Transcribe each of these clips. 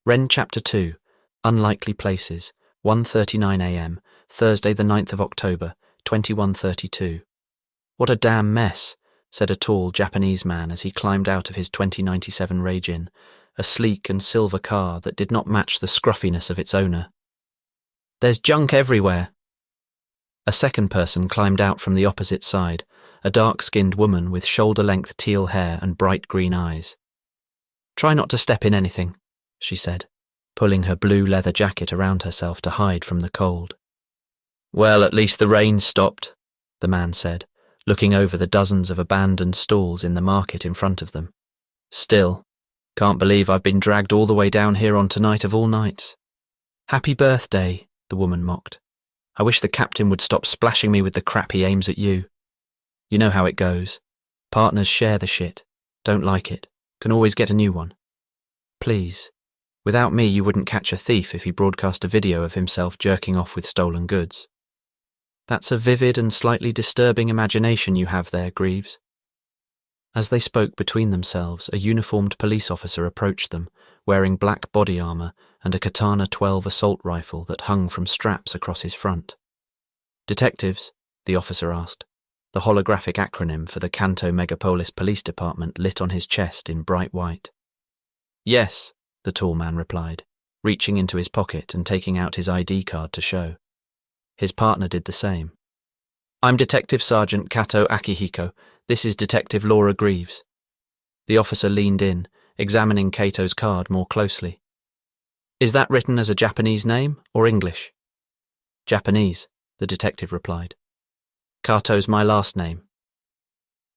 REND Chapter 2, Unlikely Places, 1:39 a.m., Thursday the 9th of October, 2132. What a damn mess, said a tall Japanese man as he climbed out of his 2097 Rage-In, a sleek and silver car that did not match the scruffiness of its owner. There's junk everywhere. A second person climbed out from the opposite side, a dark-skinned woman with shoulder-length teal hair and bright green eyes. Try not to step in anything, she said, pulling her blue leather jacket around herself to hide from the cold. Well, at least the rain stopped, the man said, looking over the dozens of abandoned stalls in the market in front of them. Still, can't believe I've been dragged all the way down here on tonight of all nights. Happy birthday, the woman mocked. I wish the captain would stop splashing me with the crap he aims at you. You know how it goes. Partners share the shit. Don't like it. Can always get a new one. Please. Without me, you wouldn't catch a thief if he broadcast a video of himself jerking off with stolen goods. That's a vivid and slightly disturbing imagination you have there, Greaves. As they spoke between themselves, a uniformed police officer approached them, wearing black body armor and a Katana 12 assault rifle that hung from straps across his front. Detectives, the officer asked, the holographic acronym for the Kanto Megapolis Police Department lit on his chest in bright white. Yes, the tall man replied, reaching into his pocket and taking out his ID card to show. His partner did the same. I'm Detective Sergeant Kato Akihiko. This is Detective Laura Greaves. The officer leaned in, examining Kato's card more closely. Is that written as a Japanese name or English? Japanese, the detective replied. Kato's my last name.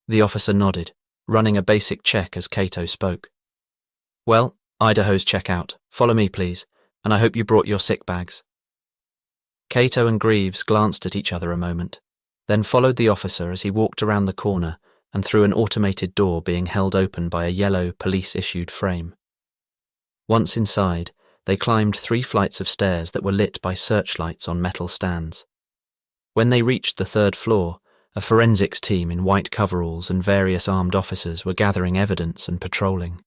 The officer nodded, running a basic check as Kato spoke. Well, Idaho's check out. Follow me, please, and I hope you brought your sick bags. Kato and Greaves glanced at each other a moment, then followed the officer as he walked around the corner and through an automated door being held open by a yellow police-issued frame. Once inside, they climbed 3 flights of stairs that were lit by searchlights on metal stands. When they reached the 3rd floor, a forensics team in white coveralls and various armed officers were gathering evidence and patrolling.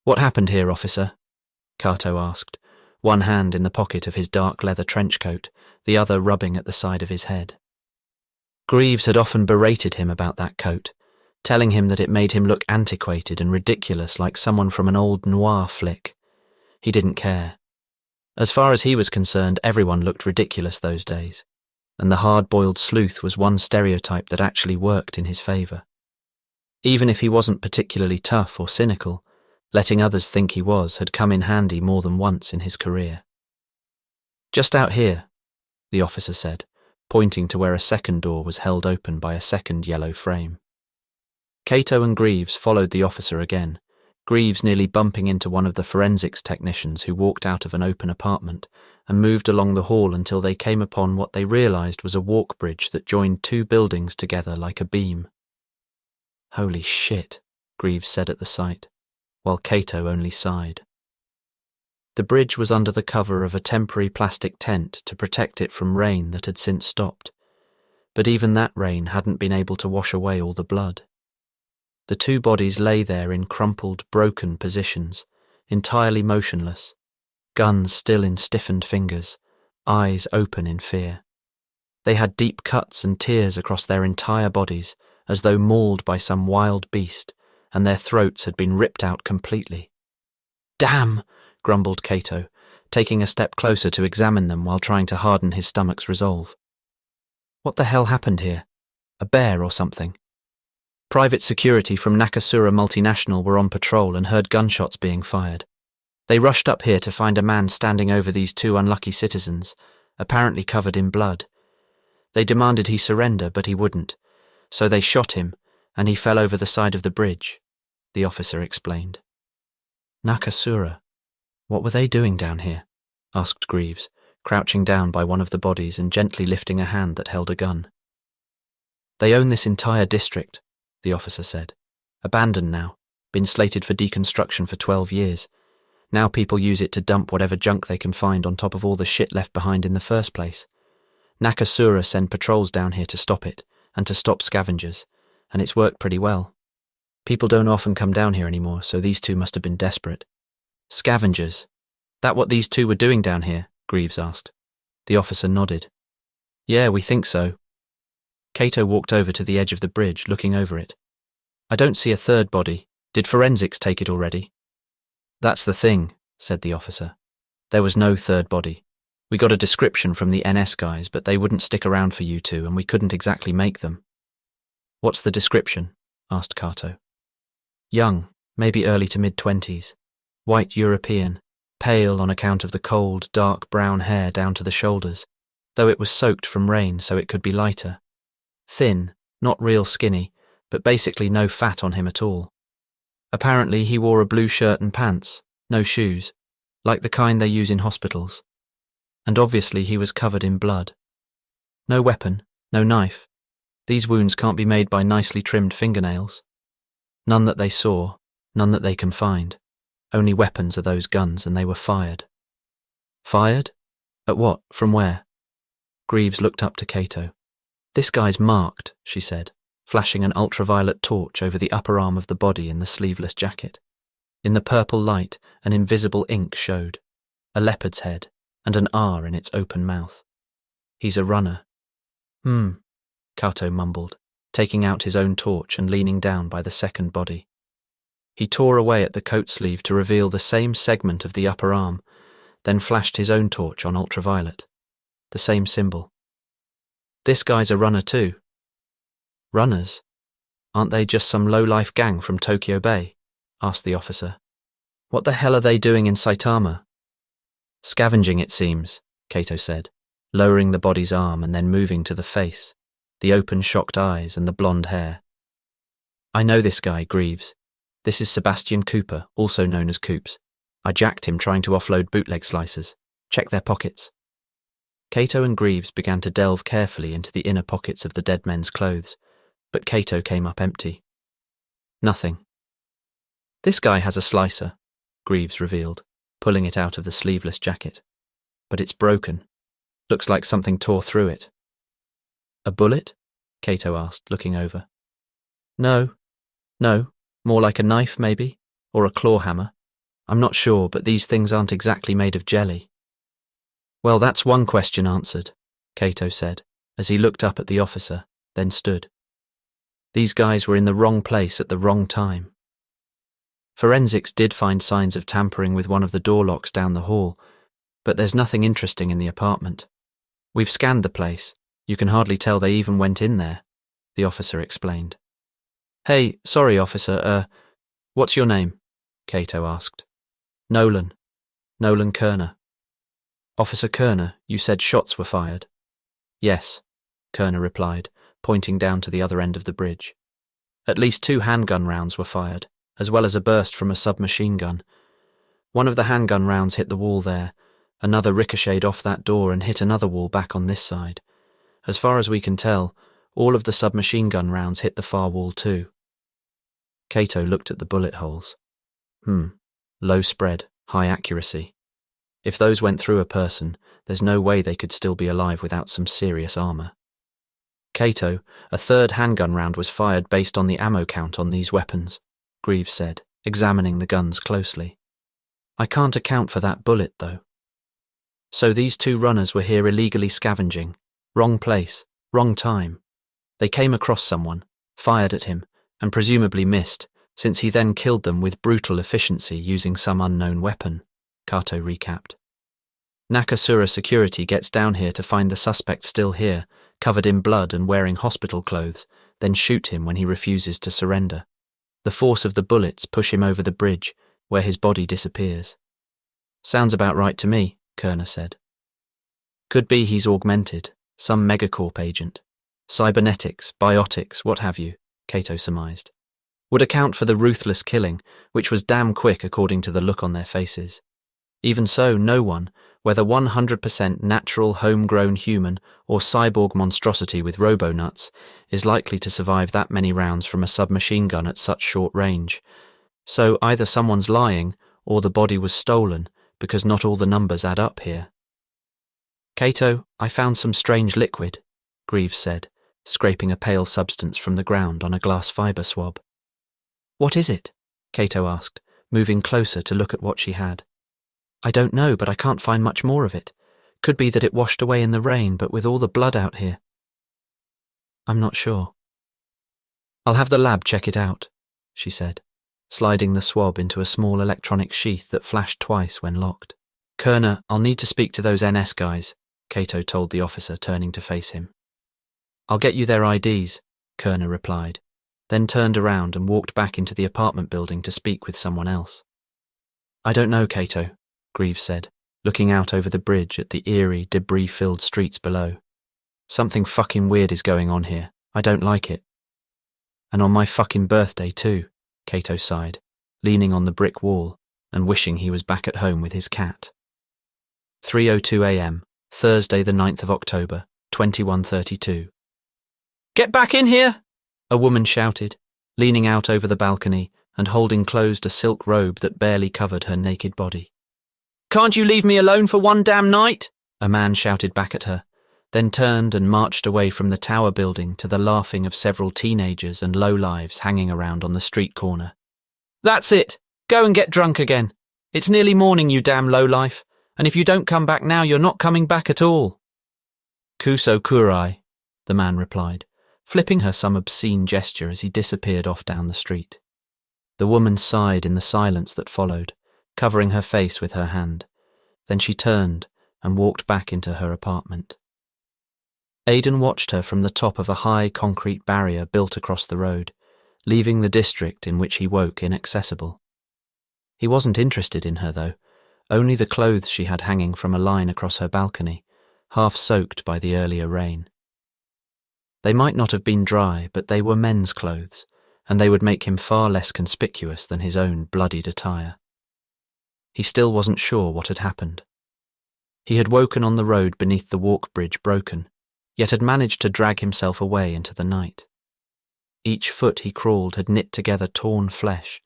What happened here, officer? Kato asked, one hand in the pocket of his dark leather trench coat, the other rubbing at the side of his head. Greaves had often berated him about that coat, telling him that it made him look antiquated and ridiculous like someone from an old noir flick. He didn't care. As far as he was concerned, everyone looked ridiculous those days, and the hard-boiled sleuth was one stereotype that actually worked in his favour. Even if he wasn't particularly tough or cynical, letting others think he was had come in handy more than once in his career. Just out here, the officer said, pointing to where a second door was held open by a second yellow frame. Kato and Greaves followed the officer again, Greaves nearly bumping into one of the forensics technicians who walked out of an open apartment and moved along the hall until they came upon what they realized was a walk bridge that joined 2 buildings together like a beam. Holy shit, Greaves said at the sight, while Kato only sighed. The bridge was under the cover of a temporary plastic tent to protect it from rain that had since stopped, but even that rain hadn't been able to wash away all the blood. The 2 bodies lay there in crumpled, broken positions, entirely motionless, guns still in stiffened fingers, eyes open in fear. They had deep cuts and tears across their entire bodies, as though mauled by some wild beast, and their throats had been ripped out completely. Damn, grumbled Kato, taking a step closer to examine them while trying to harden his stomach's resolve. What the hell happened here? A bear or something? Private security from Nakasura Multinational were on patrol and heard gunshots being fired. They rushed up here to find a man standing over these 2 unlucky citizens, apparently covered in blood. They demanded he surrender, but he wouldn't, so they shot him, and he fell over the side of the bridge, the officer explained. Nakasura. What were they doing down here? Asked Greaves, crouching down by one of the bodies and gently lifting a hand that held a gun. They own this entire district, the officer said. Abandoned now, been slated for deconstruction for 12 years. Now people use it to dump whatever junk they can find on top of all the shit left behind in the first place. Nakasura send patrols down here to stop it, and to stop scavengers, and it's worked pretty well. People don't often come down here anymore, so these 2 must have been desperate. Scavengers. That what these two were doing down here? Greaves asked. The officer nodded. Yeah, we think so. Cato walked over to the edge of the bridge, looking over it. I don't see a third body. Did forensics take it already? That's the thing, said the officer. There was no third body. We got a description from the NS guys, but they wouldn't stick around for you two, and we couldn't exactly make them. What's the description? Asked Cato. Young, maybe early to mid-20s. White European, pale on account of the cold, dark brown hair down to the shoulders, though it was soaked from rain so it could be lighter. Thin, not real skinny, but basically no fat on him at all. Apparently he wore a blue shirt and pants, no shoes, like the kind they use in hospitals. And obviously he was covered in blood. No weapon, no knife. These wounds can't be made by nicely trimmed fingernails. None that they saw, none that they can find. Only weapons are those guns, and they were fired. Fired? At what? From where? Greaves looked up to Cato. This guy's marked, she said, flashing an ultraviolet torch over the upper arm of the body in the sleeveless jacket. In the purple light, an invisible ink showed, a leopard's head, and an R in its open mouth. He's a runner. Cato mumbled, taking out his own torch and leaning down by the second body. He tore away at the coat sleeve to reveal the same segment of the upper arm, then flashed his own torch on ultraviolet. The same symbol. This guy's a runner too. Runners? Aren't they just some low-life gang from Tokyo Bay? Asked the officer. What the hell are they doing in Saitama? Scavenging, it seems, Cato said, lowering the body's arm and then moving to the face, the open shocked eyes and the blonde hair. I know this guy, Greaves. This is Sebastian Cooper, also known as Coops. I jacked him trying to offload bootleg slicers. Check their pockets. Cato and Greaves began to delve carefully into the inner pockets of the dead men's clothes, but Cato came up empty. Nothing. This guy has a slicer, Greaves revealed, pulling it out of the sleeveless jacket. But it's broken. Looks like something tore through it. A bullet? Cato asked, looking over. No. More like a knife, maybe, or a claw hammer. I'm not sure, but these things aren't exactly made of jelly. Well, that's one question answered, Cato said, as he looked up at the officer, then stood. These guys were in the wrong place at the wrong time. Forensics did find signs of tampering with one of the door locks down the hall, but there's nothing interesting in the apartment. We've scanned the place. You can hardly tell they even went in there, the officer explained. Hey, sorry, officer, what's your name? Cato asked. Nolan Kerner. Officer Kerner, you said shots were fired. Yes, Kerner replied, pointing down to the other end of the bridge. At least 2 handgun rounds were fired, as well as a burst from a submachine gun. One of the handgun rounds hit the wall there, another ricocheted off that door and hit another wall back on this side. As far as we can tell, all of the submachine gun rounds hit the far wall too. Cato looked at the bullet holes. Low spread, high accuracy. If those went through a person, there's no way they could still be alive without some serious armor. Cato, a 3rd handgun round was fired based on the ammo count on these weapons, Greaves said, examining the guns closely. I can't account for that bullet, though. So these 2 runners were here illegally scavenging. Wrong place, wrong time. They came across someone, fired at him, and presumably missed, since he then killed them with brutal efficiency using some unknown weapon, Cato recapped. Nakasura security gets down here to find the suspect still here, covered in blood and wearing hospital clothes, then shoot him when he refuses to surrender. The force of the bullets push him over the bridge, where his body disappears. Sounds about right to me, Kerner said. Could be he's augmented, some megacorp agent. Cybernetics, biotics, what have you, Cato surmised. Would account for the ruthless killing, which was damn quick according to the look on their faces. Even so, no one, whether 100% natural homegrown human or cyborg monstrosity with robo-nuts, is likely to survive that many rounds from a submachine gun at such short range. So either someone's lying, or the body was stolen, because not all the numbers add up here. Cato, I found some strange liquid, Greaves said, scraping a pale substance from the ground on a glass fibre swab. What is it? Cato asked, moving closer to look at what she had. I don't know, but I can't find much more of it. Could be that it washed away in the rain, but with all the blood out here. I'm not sure. I'll have the lab check it out, she said, sliding the swab into a small electronic sheath that flashed twice when locked. Kerner, I'll need to speak to those NS guys, Cato told the officer, turning to face him. I'll get you their IDs, Kerner replied, then turned around and walked back into the apartment building to speak with someone else. I don't know, Cato, Greaves said, looking out over the bridge at the eerie, debris-filled streets below. Something fucking weird is going on here. I don't like it. And on my fucking birthday too, Cato sighed, leaning on the brick wall and wishing he was back at home with his cat. 3:02 a.m., Thursday the 9th of October, 2132. Get back in here! A woman shouted, leaning out over the balcony and holding closed a silk robe that barely covered her naked body. Can't you leave me alone for one damn night? A man shouted back at her, then turned and marched away from the tower building to the laughing of several teenagers and lowlives hanging around on the street corner. That's it! Go and get drunk again. It's nearly morning, you damn lowlife, and if you don't come back now, you're not coming back at all. Kuso kurai, the man replied, flipping her some obscene gesture as he disappeared off down the street. The woman sighed in the silence that followed, covering her face with her hand. Then she turned and walked back into her apartment. Aiden watched her from the top of a high concrete barrier built across the road, leaving the district in which he woke inaccessible. He wasn't interested in her, though, only the clothes she had hanging from a line across her balcony, half soaked by the earlier rain. They might not have been dry, but they were men's clothes, and they would make him far less conspicuous than his own bloodied attire. He still wasn't sure what had happened. He had woken on the road beneath the walk bridge broken, yet had managed to drag himself away into the night. Each foot he crawled had knit together torn flesh,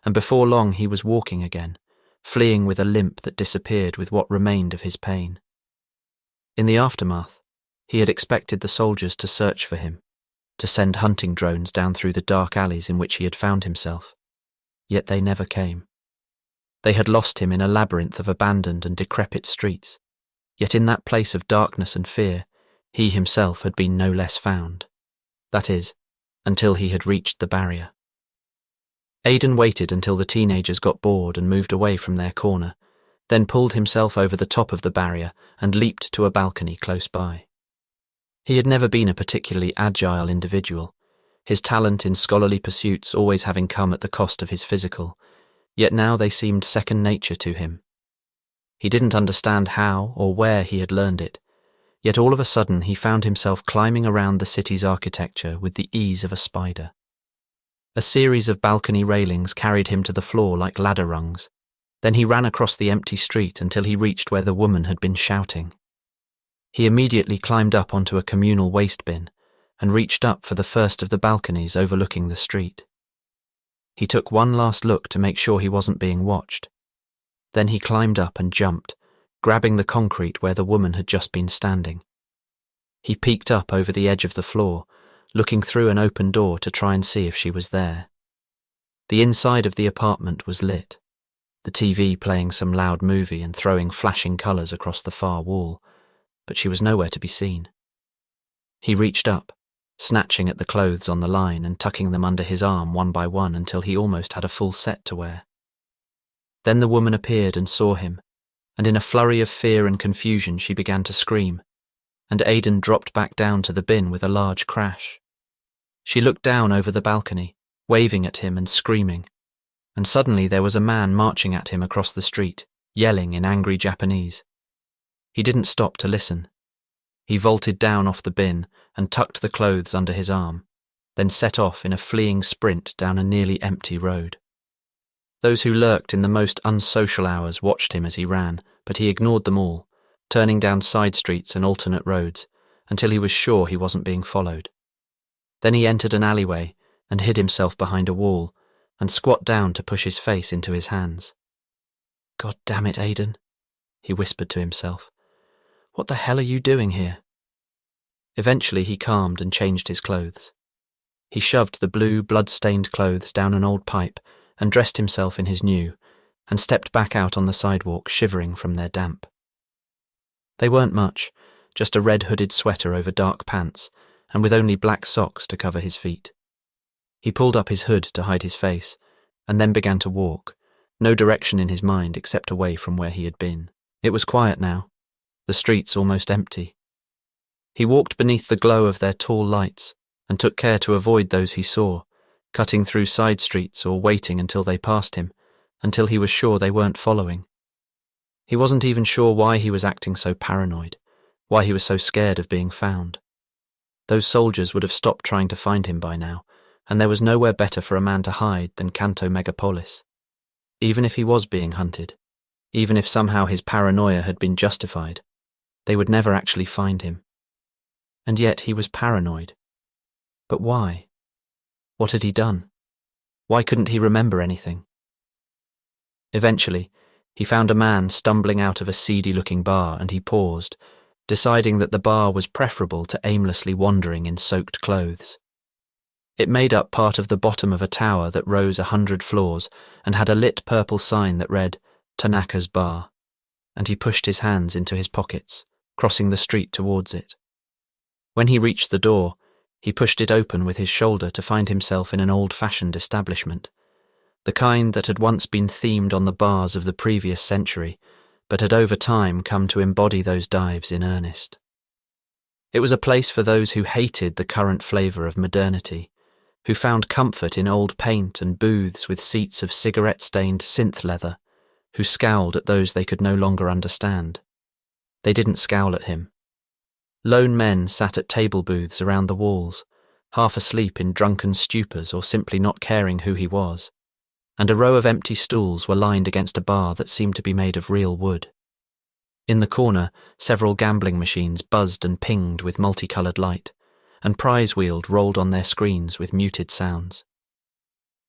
and before long he was walking again, fleeing with a limp that disappeared with what remained of his pain. In the aftermath, he had expected the soldiers to search for him, to send hunting drones down through the dark alleys in which he had found himself. Yet they never came. They had lost him in a labyrinth of abandoned and decrepit streets, yet in that place of darkness and fear, he himself had been no less found. That is, until he had reached the barrier. Aiden waited until the teenagers got bored and moved away from their corner, then pulled himself over the top of the barrier and leaped to a balcony close by. He had never been a particularly agile individual, his talent in scholarly pursuits always having come at the cost of his physical, yet now they seemed second nature to him. He didn't understand how or where he had learned it, yet all of a sudden he found himself climbing around the city's architecture with the ease of a spider. A series of balcony railings carried him to the floor like ladder rungs. Then he ran across the empty street until he reached where the woman had been shouting. He immediately climbed up onto a communal waste bin and reached up for the first of the balconies overlooking the street. He took one last look to make sure he wasn't being watched. Then he climbed up and jumped, grabbing the concrete where the woman had just been standing. He peeked up over the edge of the floor, looking through an open door to try and see if she was there. The inside of the apartment was lit, the TV playing some loud movie and throwing flashing colours across the far wall, but she was nowhere to be seen. He reached up, snatching at the clothes on the line and tucking them under his arm one by one until he almost had a full set to wear. Then the woman appeared and saw him, and in a flurry of fear and confusion she began to scream, and Aiden dropped back down to the bin with a large crash. She looked down over the balcony, waving at him and screaming, and suddenly there was a man marching at him across the street, yelling in angry Japanese. He didn't stop to listen. He vaulted down off the bin and tucked the clothes under his arm, then set off in a fleeing sprint down a nearly empty road. Those who lurked in the most unsocial hours watched him as he ran, but he ignored them all, turning down side streets and alternate roads, until he was sure he wasn't being followed. Then he entered an alleyway and hid himself behind a wall and squat down to push his face into his hands. "God damn it, Aiden," he whispered to himself. "What the hell are you doing here?" Eventually he calmed and changed his clothes. He shoved the blue, blood-stained clothes down an old pipe and dressed himself in his new, and stepped back out on the sidewalk, shivering from their damp. They weren't much, just a red-hooded sweater over dark pants, and with only black socks to cover his feet. He pulled up his hood to hide his face, and then began to walk, no direction in his mind except away from where he had been. It was quiet now, the streets almost empty. He walked beneath the glow of their tall lights, and took care to avoid those he saw, cutting through side streets or waiting until they passed him, until he was sure they weren't following. He wasn't even sure why he was acting so paranoid, why he was so scared of being found. Those soldiers would have stopped trying to find him by now, and there was nowhere better for a man to hide than Kanto Megapolis. Even if he was being hunted, even if somehow his paranoia had been justified, they would never actually find him. And yet he was paranoid. But why? What had he done? Why couldn't he remember anything? Eventually, he found a man stumbling out of a seedy-looking bar, and he paused, deciding that the bar was preferable to aimlessly wandering in soaked clothes. It made up part of the bottom of a tower that rose 100 floors and had a lit purple sign that read, Tanaka's Bar, and he pushed his hands into his pockets, crossing the street towards it. When he reached the door, he pushed it open with his shoulder to find himself in an old-fashioned establishment, the kind that had once been themed on the bars of the previous century, but had over time come to embody those dives in earnest. It was a place for those who hated the current flavour of modernity, who found comfort in old paint and booths with seats of cigarette-stained synth leather, who scowled at those they could no longer understand. They didn't scowl at him. Lone men sat at table booths around the walls, half asleep in drunken stupors or simply not caring who he was, and a row of empty stools were lined against a bar that seemed to be made of real wood. In the corner, several gambling machines buzzed and pinged with multicoloured light, and prize wheeled rolled on their screens with muted sounds.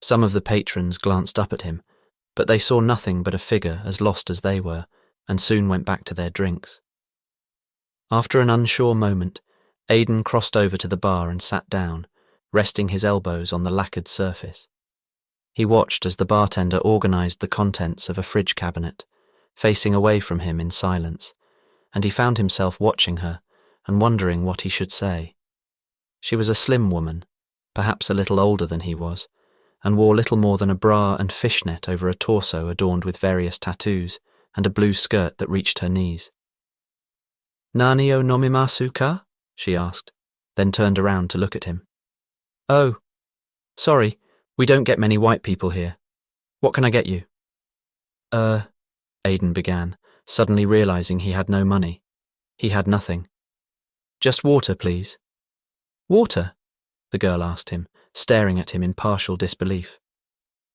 Some of the patrons glanced up at him, but they saw nothing but a figure as lost as they were, and soon went back to their drinks. After an unsure moment, Aiden crossed over to the bar and sat down, resting his elbows on the lacquered surface. He watched as the bartender organised the contents of a fridge cabinet, facing away from him in silence, and he found himself watching her and wondering what he should say. She was a slim woman, perhaps a little older than he was, and wore little more than a bra and fishnet over a torso adorned with various tattoos and a blue skirt that reached her knees. "Nani o nomimasu ka?" she asked, then turned around to look at him. "Oh, sorry, we don't get many white people here. What can I get you?" Aiden began, suddenly realising he had no money. He had nothing. "Just water, please." "Water?" the girl asked him, staring at him in partial disbelief.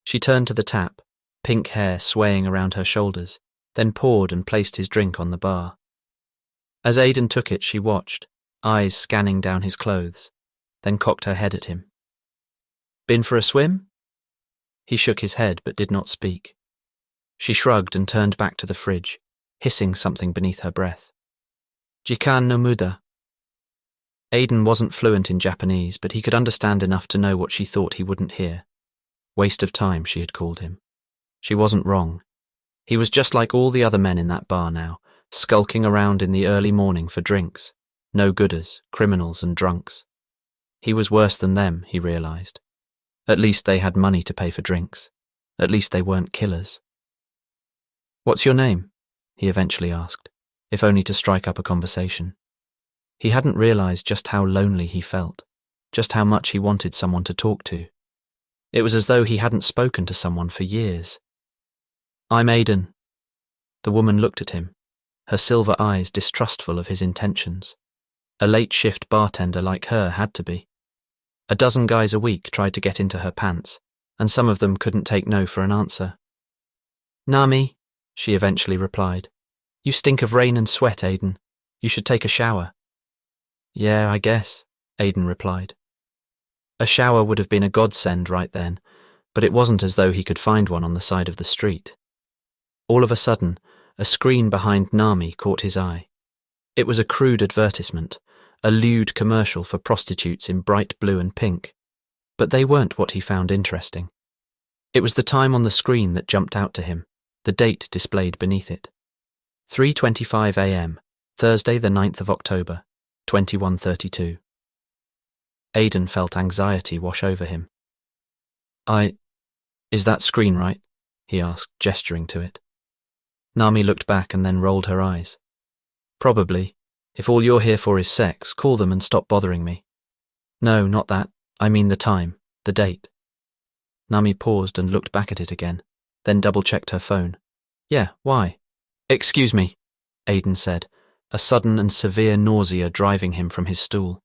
She turned to the tap, pink hair swaying around her shoulders, then poured and placed his drink on the bar. As Aiden took it, she watched, eyes scanning down his clothes, then cocked her head at him. "Been for a swim?" He shook his head but did not speak. She shrugged and turned back to the fridge, hissing something beneath her breath. "Jikan no muda." Aiden wasn't fluent in Japanese, but he could understand enough to know what she thought he wouldn't hear. Waste of time, she had called him. She wasn't wrong. He was just like all the other men in that bar now, skulking around in the early morning for drinks, no-gooders, criminals and drunks. He was worse than them, he realised. At least they had money to pay for drinks. At least they weren't killers. "What's your name?" he eventually asked, if only to strike up a conversation. He hadn't realised just how lonely he felt, just how much he wanted someone to talk to. It was as though he hadn't spoken to someone for years. "I'm Aiden." The woman looked at him, her silver eyes distrustful of his intentions. A late-shift bartender like her had to be. A dozen guys a week tried to get into her pants, and some of them couldn't take no for an answer. "Nami," she eventually replied. "You stink of rain and sweat, Aiden. You should take a shower." "Yeah, I guess," Aiden replied. A shower would have been a godsend right then, but it wasn't as though he could find one on the side of the street. All of a sudden, a screen behind Nami caught his eye. It was a crude advertisement, a lewd commercial for prostitutes in bright blue and pink, but they weren't what he found interesting. It was the time on the screen that jumped out to him, the date displayed beneath it. 3:25 a.m., Thursday the 9th of October, 2132. Aiden felt anxiety wash over him. Is that screen right? He asked, gesturing to it. Nami looked back and then rolled her eyes. Probably. If all you're here for is sex, call them and stop bothering me. No, not that. I mean the time, the date. Nami paused and looked back at it again, then double-checked her phone. Yeah, why? Excuse me, Aiden said, a sudden and severe nausea driving him from his stool.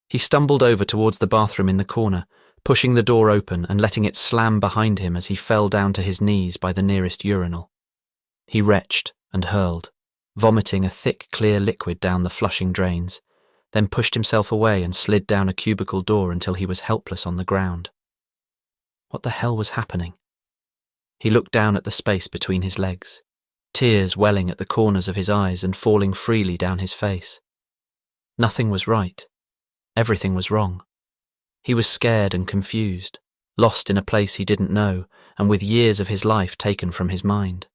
He stumbled over towards the bathroom in the corner, pushing the door open and letting it slam behind him as he fell down to his knees by the nearest urinal. He retched and hurled, vomiting a thick, clear liquid down the flushing drains, then pushed himself away and slid down a cubicle door until he was helpless on the ground. What the hell was happening? He looked down at the space between his legs, tears welling at the corners of his eyes and falling freely down his face. Nothing was right. Everything was wrong. He was scared and confused, lost in a place he didn't know, and with years of his life taken from his mind.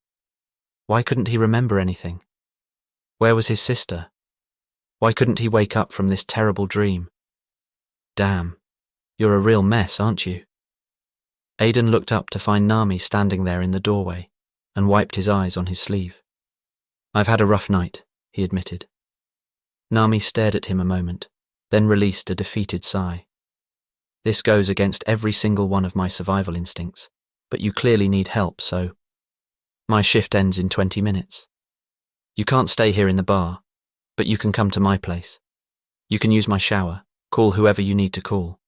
Why couldn't he remember anything? Where was his sister? Why couldn't he wake up from this terrible dream? Damn, you're a real mess, aren't you? Aiden looked up to find Nami standing there in the doorway and wiped his eyes on his sleeve. I've had a rough night, he admitted. Nami stared at him a moment, then released a defeated sigh. This goes against every single one of my survival instincts, but you clearly need help, so... My shift ends in 20 minutes. You can't stay here in the bar, but you can come to my place. You can use my shower, call whoever you need to call.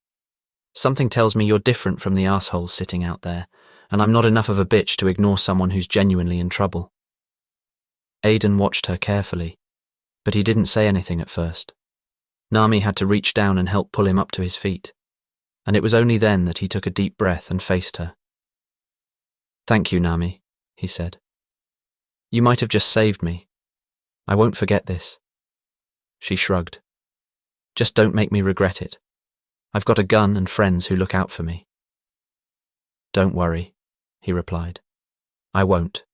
Something tells me you're different from the assholes sitting out there, and I'm not enough of a bitch to ignore someone who's genuinely in trouble. Aiden watched her carefully, but he didn't say anything at first. Nami had to reach down and help pull him up to his feet, and it was only then that he took a deep breath and faced her. Thank you, Nami, he said. You might have just saved me. I won't forget this. She shrugged. Just don't make me regret it. I've got a gun and friends who look out for me. Don't worry, he replied. I won't.